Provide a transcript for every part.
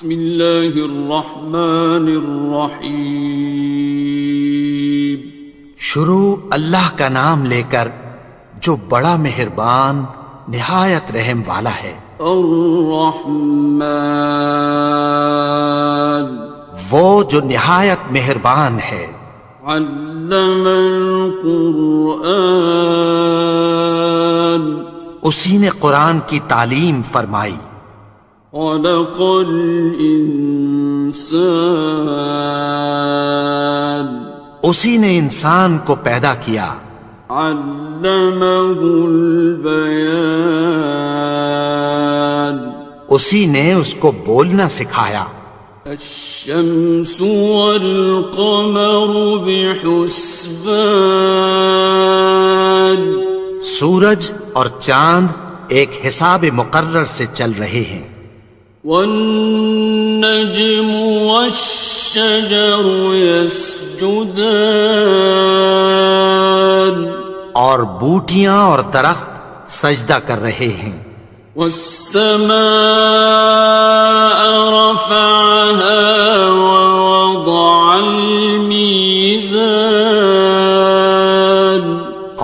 بسم اللہ الرحمن الرحیم۔ شروع اللہ کا نام لے کر جو بڑا مہربان نہایت رحم والا ہے۔ الرحمن، وہ جو نہایت مہربان ہے۔ علم القرآن، اسی نے قرآن کی تعلیم فرمائی۔ خلق الانسان، اسی نے انسان کو پیدا کیا۔ علمہ البیان، اسی نے اس کو بولنا سکھایا۔ الشمس والقمر بحسبان، سورج اور چاند ایک حساب مقرر سے چل رہے ہیں۔ والنجم والشجر يسجدان، اور بوٹیاں اور درخت سجدہ کر رہے ہیں۔ والسماء رفعها ووضع الميزان،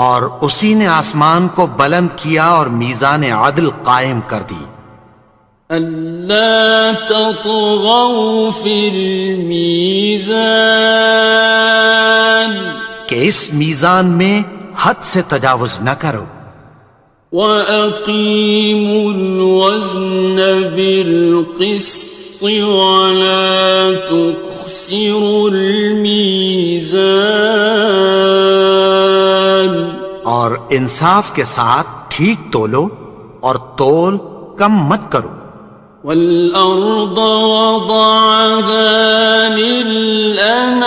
اور اسی نے آسمان کو بلند کیا اور میزان عدل قائم کر دی۔ ألا تطغوا في الميزان، کہ اس میزان میں حد سے تجاوز نہ کرو۔ وَأَقِيمُوا الْوَزْنَ بِالْقِسْطِ وَلَا تُخْسِرُوا الْمِيزَانَ، اور انصاف کے ساتھ ٹھیک تولو اور تول کم مت کرو۔ وَالْأَرْضَ وَضَعَهَا لِلْأَنَامِ،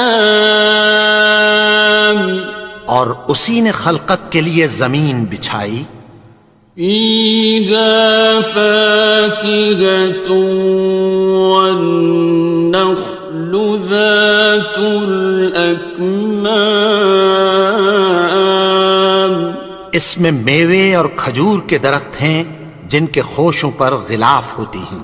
اور اسی نے خلقت کے لیے زمین بچھائی۔ فِيهَا فَاكِهَةٌ وَالنَّخْلُ ذَاتُ الْأَكْمَامِ، اس میں میوے اور کھجور کے درخت ہیں جن کے خوشوں پر غلاف ہوتی ہیں۔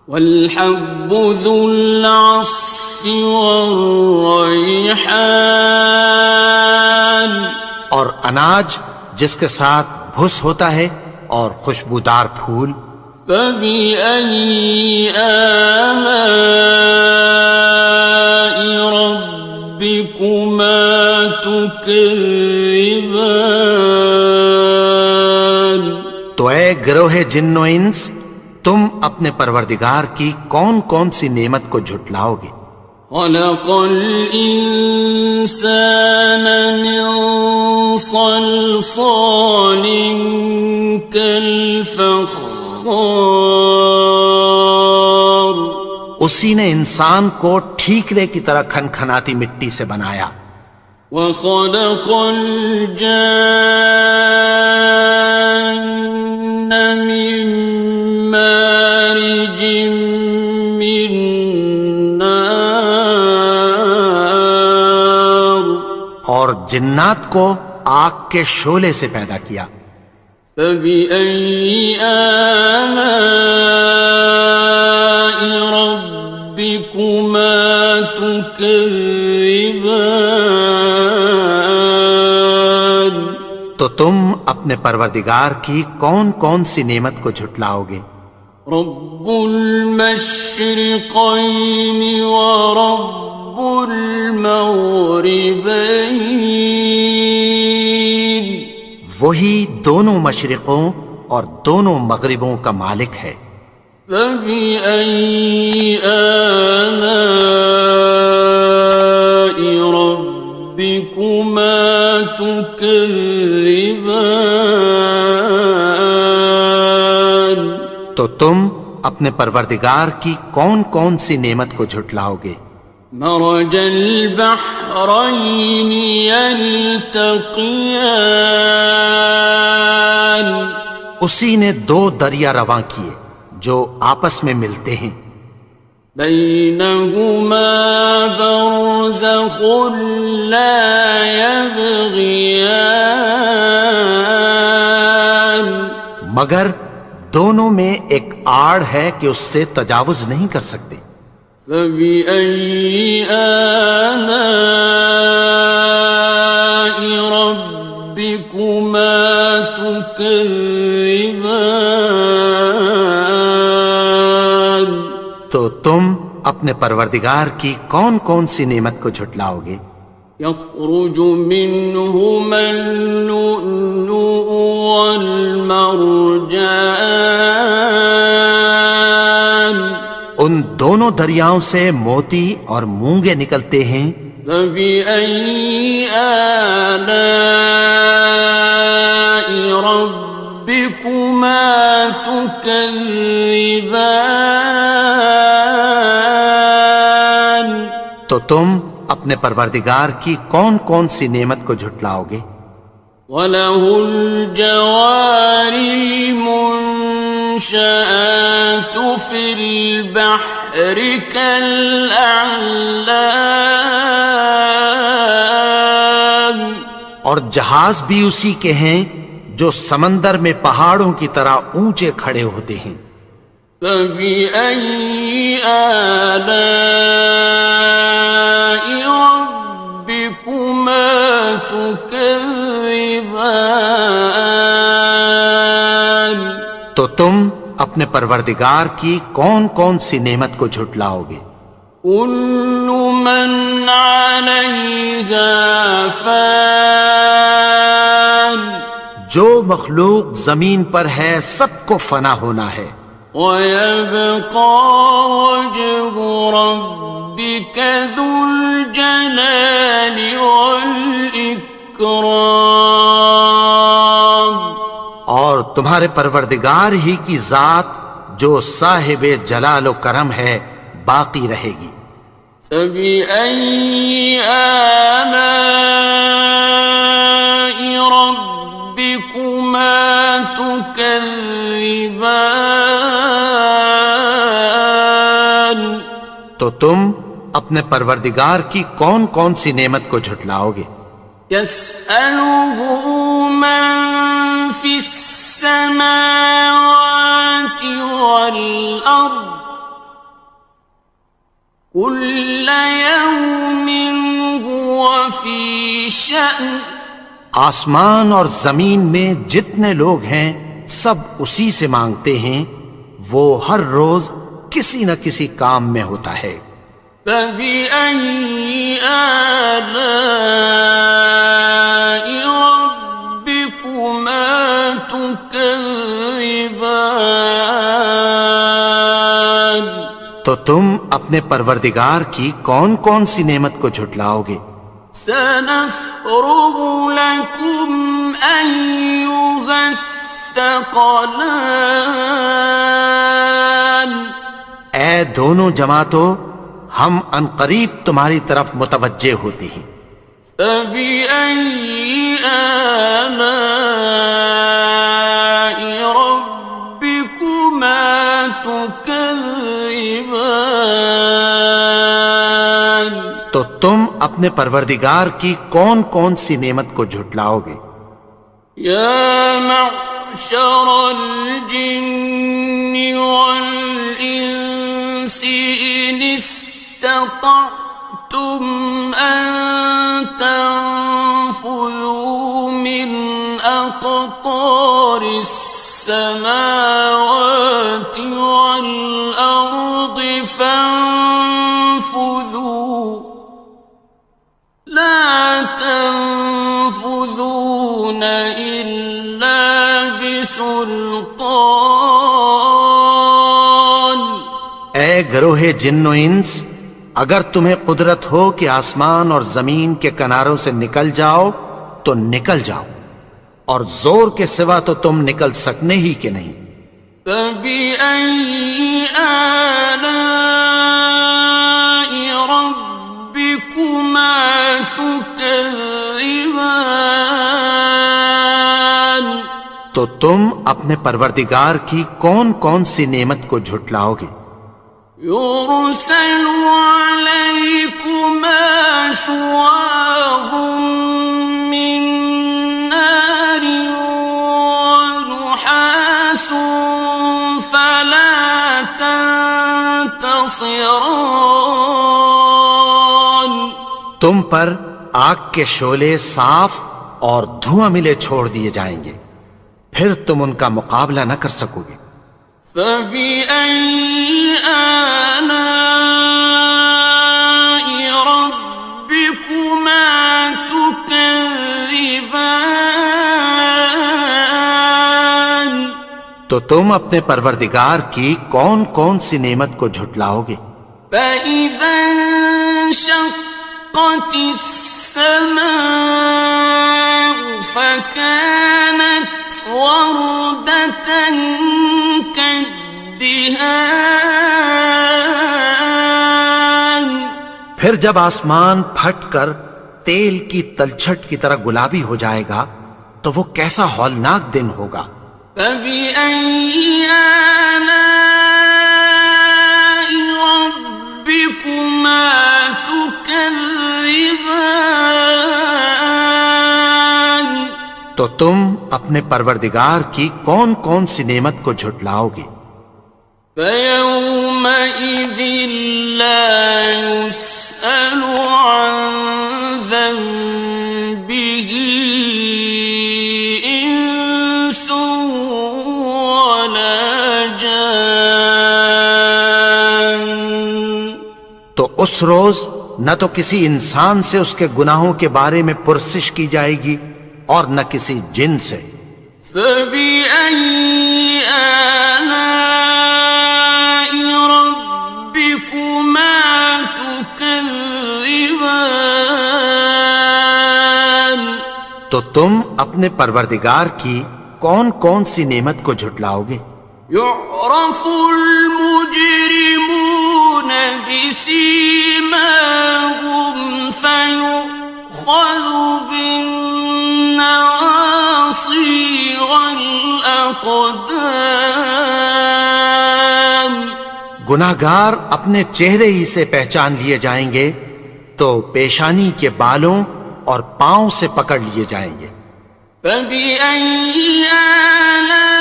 وَالْحَبُّ ذُو الْعَصْفِ وَالرَّيْحَانِ، اور اناج جس کے ساتھ بھس ہوتا ہے اور خوشبودار پھول۔ فَبِأَيِّ آلَاءِ رَبِّكُمَا تُكَذِّبَانِ، تو اے گروہ جن و انس، تم اپنے پروردگار کی کون کون سی نعمت کو جھٹلاؤ گے؟ خَلَقَ الْإِنسَانَ مِنْ صَلْصَالٍ كَالْفَخَّارِ، اسی نے انسان کو ٹھیکرے کی طرح کھنکھناتی مٹی سے بنایا۔ وَخَلَقَ الْجَانَّ مِن مَّارِجٍ مِّن نَّارٍ، اور جنات کو آگ کے شعلے سے پیدا کیا۔ فَبِأَيِّ آلَاءِ رَبِّكُمَا تُكَذِّبَانِ، تو تم اپنے پروردگار کی کون کون سی نعمت کو جھٹلاؤ گے؟ رب المشرقین ورب المغربین، وہی دونوں مشرقوں اور دونوں مغربوں کا مالک ہے۔ فَبِأَيِّ آلَاءِ رَبِّكُمَا تُكَذِّبَانِ، تو تم اپنے پروردگار کی کون کون سی نعمت کو جھٹلاؤ گے؟ مرج البحرین یلتقیان، اسی نے دو دریا رواں کیے جو آپس میں ملتے ہیں۔ بینہما برزخ لا یبغیان، مگر دونوں میں ایک آڑ ہے کہ اس سے تجاوز نہیں کر سکتے۔ فبأي آلاء ربكما تكذبان؟ تو تم اپنے پروردگار کی کون کون سی نعمت کو جھٹلاؤ گے؟ يخرج منهما اللؤلؤ والمرجان ان دونوں دریاؤں سے موتی اور مونگے نکلتے ہیں۔ فبأي آلاء ربكما تكذبان؟ تو تم اپنے پروردگار کی کون کون سی نعمت کو جھٹلاؤ گے؟ وَلَهُ الْجَوَارِ الْمُنشَآتُ فِي الْبَحْرِ كَالْأَعْلَامِ، اور جہاز بھی اسی کے ہیں جو سمندر میں پہاڑوں کی طرح اونچے کھڑے ہوتے ہیں۔ فَبِأَيِّ آلَاءِ رَبِّكُمَا تُكَذِّبَانِ؟ تو تم اپنے پروردگار کی کون کون سی نعمت کو جھٹلاؤ گے؟ كُلُّ مَنْ عَلَيْهَا فَانٍ، جو مخلوق زمین پر ہے سب کو فنا ہونا ہے۔ وَيَبْقَى وَجْهُ رَبِّكَ ذُو الْجَلَالِ وَالْإِكْرَامِ، اور تمہارے پروردگار ہی کی ذات جو صاحب جلال و کرم ہے باقی رہے گی۔ فَبِأَيِّ آلَاءِ رَبِّكُمَا تُكَذِّبَانِ؟ تو تم اپنے پروردگار کی کون کون سی نعمت کو جھٹلاؤ گے؟ يَسْأَلُهُ مَن فِي السَّمَاوَاتِ وَالْأَرْضِ كُلَّ يَوْمٍ هُوَ فِي شَأْنٍ، آسمان اور زمین میں جتنے لوگ ہیں سب اسی سے مانگتے ہیں، وہ ہر روز کسی نہ کسی کام میں ہوتا ہے۔ فَبِأَيِّ آلَاءِ رَبِّكُمَا تُكَذِّبَانِ؟ تو تم اپنے پروردگار کی کون کون سی نعمت کو جھٹلاؤ گے؟ سَنَفْرُغُ لَكُمْ أَيُّهَ الثَّقَلَانِ؟ اے دونوں جماعتوں، ہم عنقریب تمہاری طرف متوجہ ہوتے ہیں۔ فَبِأَيِّ آلَاءِ رَبِّكُمَا تُكَذِّبَانِ؟ تو تم اپنے پروردگار کی کون کون سی نعمت کو جھٹلاؤ گے؟ يَا مَعْشَرَ الْجِنِّ وَالْإِنسِ إِنِ اسْتَطَعْتُمْ أَن تَنفُذُوا مِنْ أَقْطَارِ السَّمَاوَاتِ وَالْأَرْضِ فَانفُذُوا لَا تَنفُذُونَ إِلَّا بِسُلْطَانٍ۔ اے گروہ جن و انس، اگر تمہیں قدرت ہو کہ آسمان اور زمین کے کناروں سے نکل جاؤ تو نکل جاؤ، اور زور کے سوا تو تم نکل سکنے ہی کہ نہیں۔ فَبِأَيِّ آلَاءِ رَبِّكُمَا تُكَذِّبَانِ؟ تو تم اپنے پروردگار کی کون کون سی نعمت کو جھٹلاؤ گے؟ يُرْسَلُ عَلَيْكُمَا شُوَاظٌ مِّن نَّارٍ وَنُحَاسٌ تنتصران تم پر آگ کے شعلے صاف اور دھواں ملے چھوڑ دیے جائیں گے، پھر تم ان کا مقابلہ نہ کر سکو گے۔ فبأي آلاء ربكما تكذبان تو تم اپنے پروردگار کی کون کون سی نعمت کو جھٹلاؤ گے؟ فإذا انشقت السماء فكانت وردة كالدهان پھر جب آسمان پھٹ کر تیل کی تلچھٹ کی طرح گلابی ہو جائے گا تو وہ کیسا ہولناک دن ہوگا۔ فبأي آلاء ربكما تكذبان تو تم اپنے پروردگار کی کون کون سی نعمت کو جھٹلاؤ گے؟ فيومئذ لا يسأل عن ذنبه إنس ولا جان تو اس روز نہ تو کسی انسان سے اس کے گناہوں کے بارے میں پرسش کی جائے گی اور نہ کسی جن سے۔ فبأي آلاء ربكما تكذبان تو تم اپنے پروردگار کی کون کون سی نعمت کو جھٹلاؤ گے؟ يعرف المجرمون بسيماهم فيؤخذ بالنواصي والأقدام گناہگار اپنے چہرے ہی سے پہچان لیے جائیں گے تو پیشانی کے بالوں اور پاؤں سے پکڑ لیے جائیں گے۔ فبأي آلاء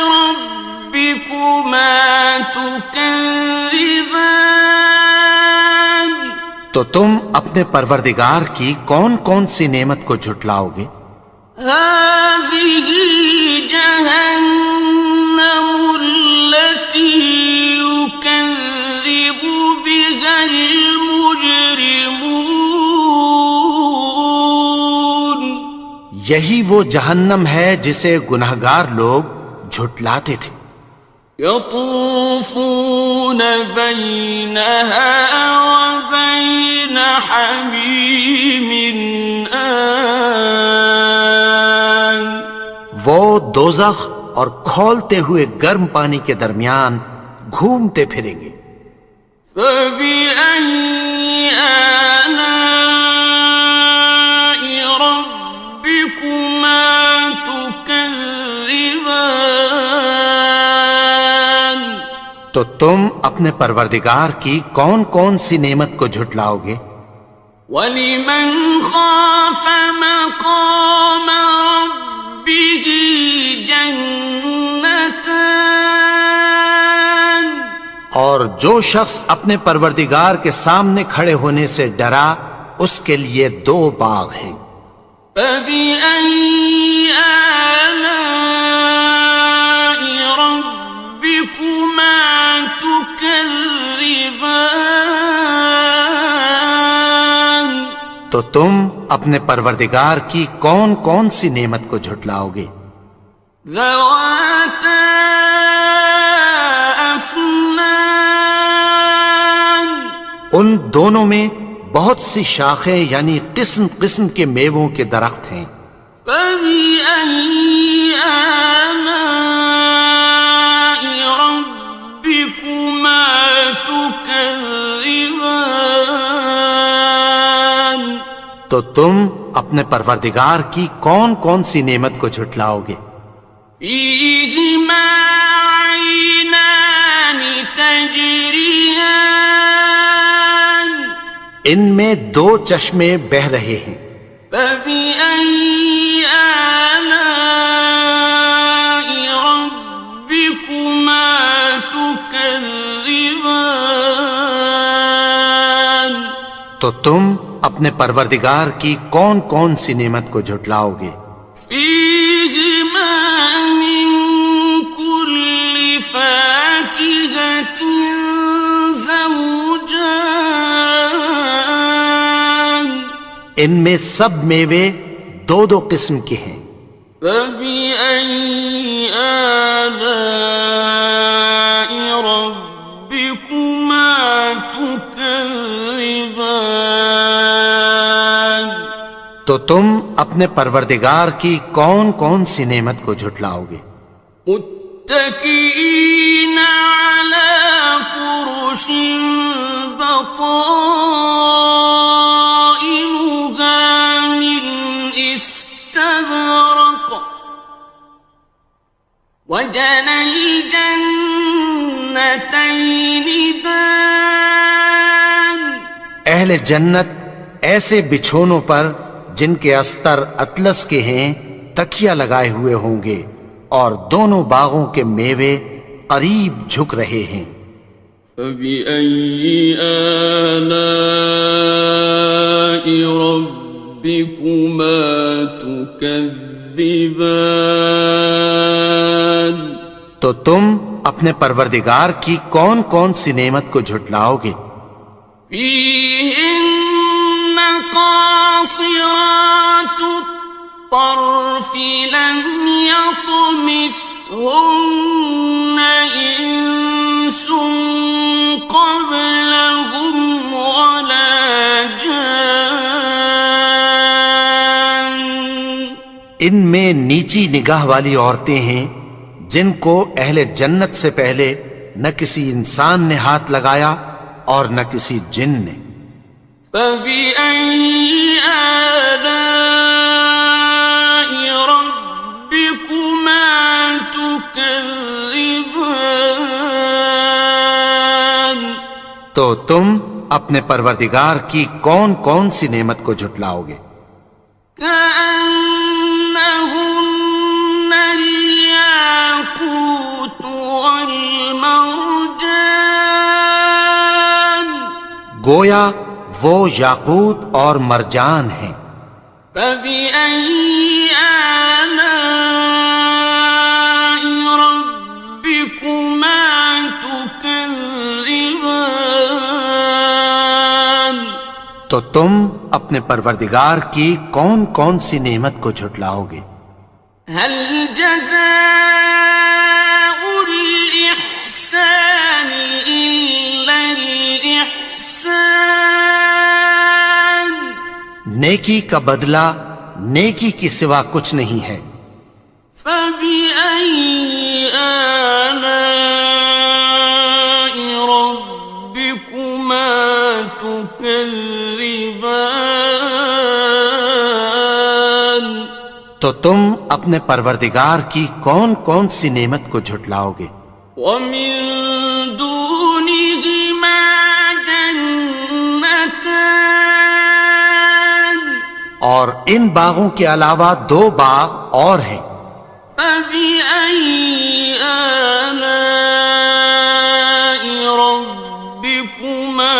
ربكما تكذبان تو تم اپنے پروردگار کی کون کون سی نعمت کو جھٹلاؤ گے؟ هذه جهنم التي يكذب بها المجرمون یہی وہ جہنم ہے جسے گناہگار لوگ جھٹلاتے تھے۔ يطوفون بينها وبين حميم آن وہ دوزخ اور کھولتے ہوئے گرم پانی کے درمیان گھومتے پھریں گے۔ فبأي آلاء ربكما تكذبان تو تم اپنے پروردگار کی کون کون سی نعمت کو جھٹلاؤ گے؟ وَلِمَنْ خَافَ مَقَامَ رَبِّهِ جَنَّتَانِ اور جو شخص اپنے پروردگار کے سامنے کھڑے ہونے سے ڈرا اس کے لیے دو باغ ہیں۔ فَبِأَيِّ آلَاءِ رَبِّكُمَا تُكَذِّبَانِ تو تم اپنے پروردگار کی کون کون سی نعمت کو جھٹلاؤ گے؟ ذَوَاتَا أَفْنَانٍ ان دونوں میں بہت سی شاخیں یعنی قسم قسم کے میووں کے درخت ہیں۔ فَبِأَيِّ آلَاءِ رَبِّكُمَا تُكَذِّبَانِ تو تم اپنے پروردگار کی کون کون سی نعمت کو جھٹلاؤ گے؟ فِيهِمَا عَيْنَانِ تَجْرِيَانِ ان میں دو چشمے بہہ رہے ہیں۔ فَبِأَيِّ آلَاءِ رَبِّكُمَا تُكَذِّبَانِ تكذبان تو تم اپنے پروردگار کی کون کون سی نعمت کو جھٹلاؤ گے؟ فيهما من كل فاكهة زوجان ان میں سب میوے دو دو قسم کے ہیں، فبأي آلاء ربكما تكذبان تو تم اپنے پروردگار کی کون کون سی نعمت کو جھٹلاؤ گے؟ متكئين على فرش بطائنها من استبرق وجنى الجنتين دان اہل جنت ایسے بچھونوں پر جن کے استر اطلس کے ہیں تکیہ لگائے ہوئے ہوں گے، اور دونوں باغوں کے میوے قریب جھک رہے ہیں۔ فبأي آلاء ربكما تكذبان تو تم اپنے پروردگار کی کون کون سی نعمت کو جھٹلاؤ گے؟ فيهن قاصرات الطرف لم يطمثهن إنس قبلهم ولا جان ان میں نیچی نگاہ والی عورتیں ہیں جن کو اہل جنت سے پہلے نہ کسی انسان نے ہاتھ لگایا اور نہ کسی جن نے۔ فبأي آلاء ربكما تكذبان تو تم اپنے پروردگار کی کون کون سی نعمت کو جھٹلاؤ گے؟ كأنهن الياقوت والمرجان گویا وہ یاقوت اور مرجان ہیں۔ فبأي آلاء ربكما تكذبان تو تم اپنے پروردگار کی کون کون سی نعمت کو جھٹلاؤ گے؟ هل جزاء الإحسان إلا الإحسان نیکی کا بدلہ نیکی کی سوا کچھ نہیں ہے۔ فبأي آلاء ربكما تكذبان تو تم اپنے پروردگار کی کون کون سی نعمت کو جھٹلاؤ گے؟ ومن دونهما جنتان اور ان باغوں کے علاوہ دو باغ اور ہیں۔ فبأي آلاء ربكما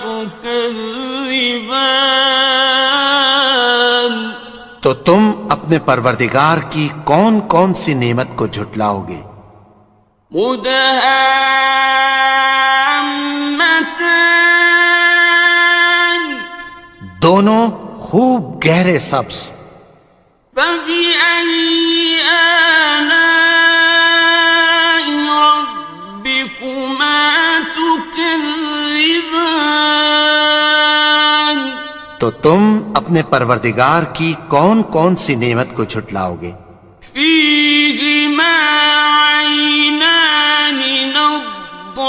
تكذبان تو تم اپنے پروردگار کی کون کون سی نعمت کو جھٹلاؤ گے؟ مدهامتان دونوں خوب گہرے سبز۔ فبأي آلاء ربكما تكذبان تو تم اپنے پروردگار کی کون کون سی نعمت کو جھٹلاؤ گے؟ فيهما عينان نضاختان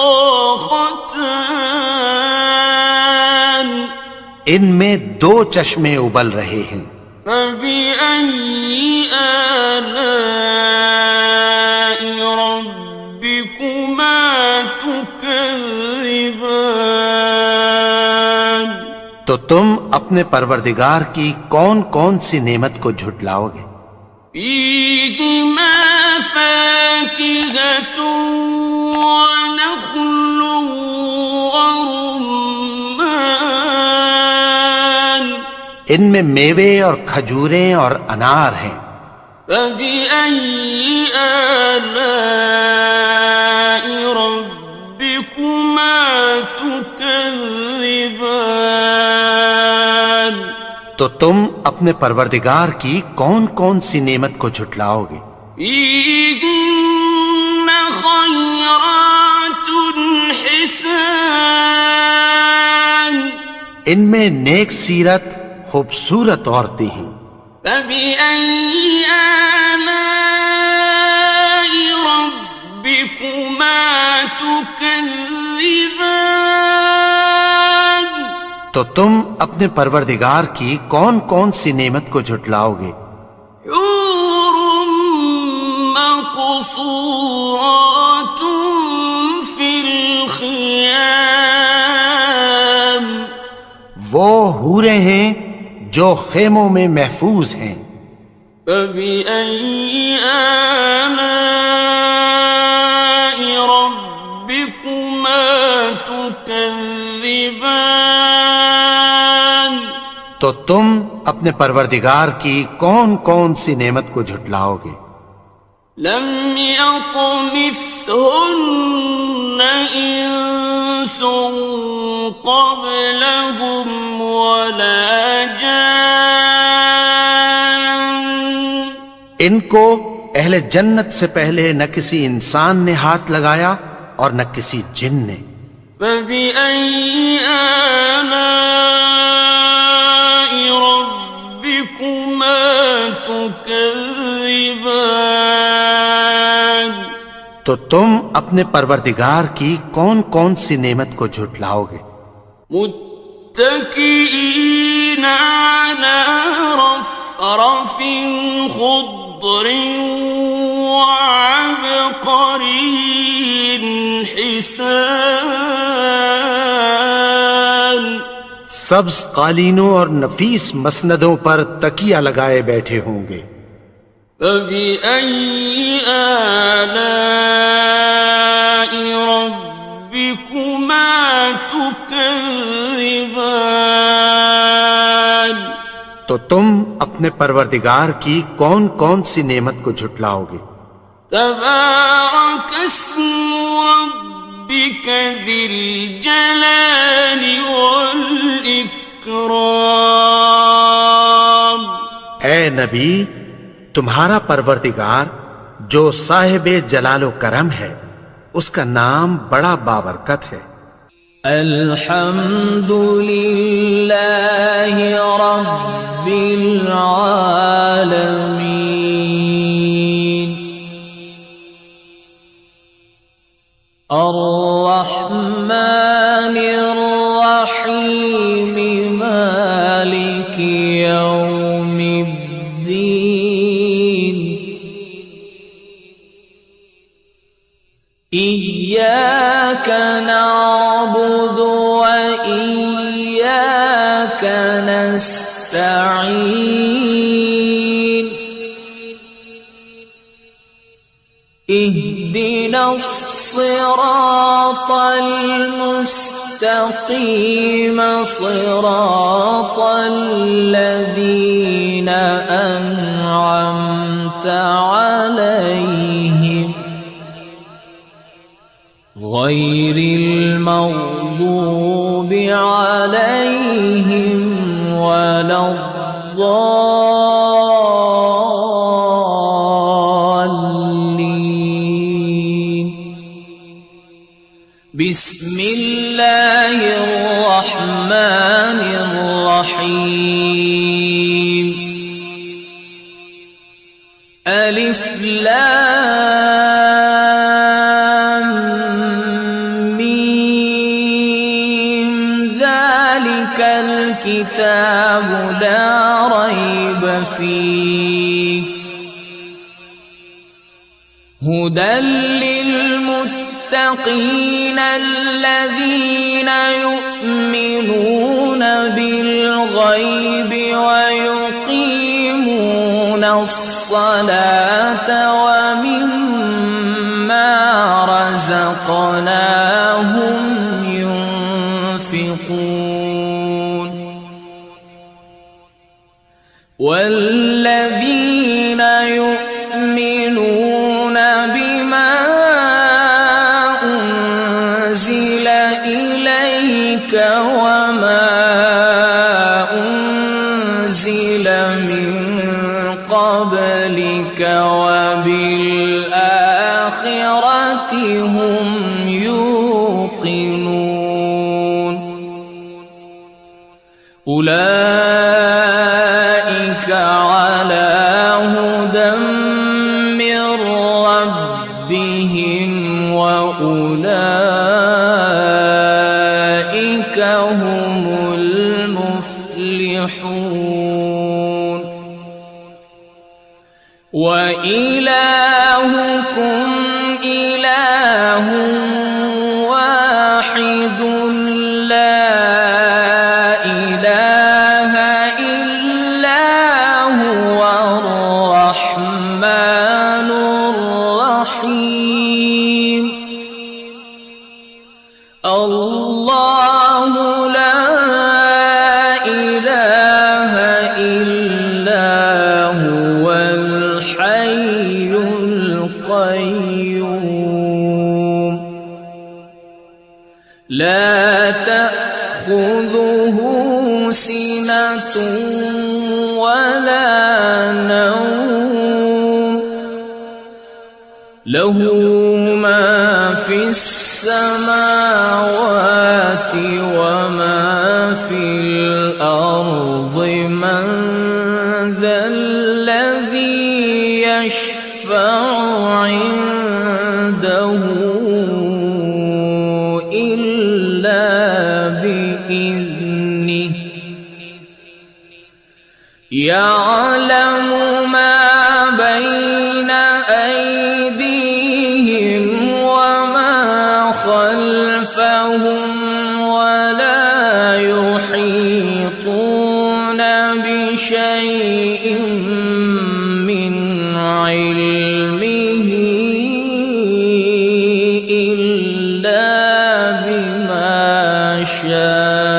ان میں دو چشمے ابل رہے ہیں۔ فبأي آلاء ربكما تكذبان تو تم اپنے پروردگار کی کون کون سی نعمت کو جھٹلاؤ گے؟ فيهما فاكهة ونخل ورمان ان میں میوے اور کھجوریں اور انار ہیں. فبأي آلاء ربكما تكذبان تو تم اپنے پروردگار کی کون کون سی نعمت کو جھٹلاؤ گے؟ فيهن خيرات حسان ان میں نیک سیرت خوبصورت عورتیں ہیں. فبأي آلاء ربكما تكذبان تو تم اپنے پروردگار کی کون کون سی نعمت کو جھٹلاؤ گے؟ حور مقصورات في الخيام وہ حوریں ہیں جو خیموں میں محفوظ ہیں. فبأي آلاء ربكما تكذبان تو تم اپنے پروردگار کی کون کون سی نعمت کو جھٹلاؤ گے؟ لم يطمثهن إنس قبلهم ولا جان ان کو اہل جنت سے پہلے نہ کسی انسان نے ہاتھ لگایا اور نہ کسی جن نے. فبأي آلاء ربكما تكذبان تو تم اپنے پروردگار کی کون کون سی نعمت کو جھٹلاؤ گے؟ متكئين على رفرف خضر وعبقري حسان سبز قالینوں اور نفیس مسندوں پر تکیہ لگائے بیٹھے ہوں گے. فبأي آلاء ربكما تكذبان تو تم اپنے پروردگار کی کون کون سی نعمت کو جھٹلاؤ گے؟ تبارك اسم ربك ذي الجلال والإكرام اے نبی، تمہارا پروردگار جو صاحب جلال و کرم ہے اس کا نام بڑا بابرکت ہے. الحمد للہ رب العالمین الرحمن الرحیم مالک یوم الدین إياك نعبد وإياك نستعين اهدنا الصراط المستقيم صراط الذين أنعمت عليهم غير المغضوب عليهم ولا الضالين. بسم الله الرحمن الرحيم. ألف لام ميم ذلك الكتاب لا ريب فيه هدى للمتقين الذين يؤمنون بالغيب ويقيمون الصلاة ومما هم ينفقون والذين يؤمنون بما أنزل إليك وما أنزل من قبلك وبالآخرة هم يوقنون أولئك على هدى من ربهم وأولئك هم المفلحون وإلهكم إله واحد لا إله إلا هو الرحمن الرحيم الله لا إله إلا هو الحي القيوم لا تأخذه سنة ولا نوم له ما في السماوات وما في الأرض من ذا الذي يشفع عنده إلا بإذنه يعلم ما بين أيديهم وما خلفهم ولا يحيطون بشيء من علمه إلا بما شاء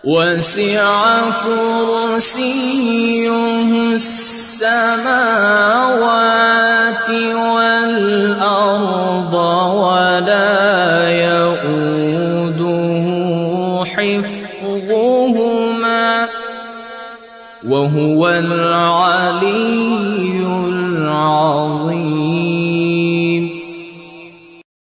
وسع كرسيه السماوات والأرض ولا يؤوده حفظهما وهو العلي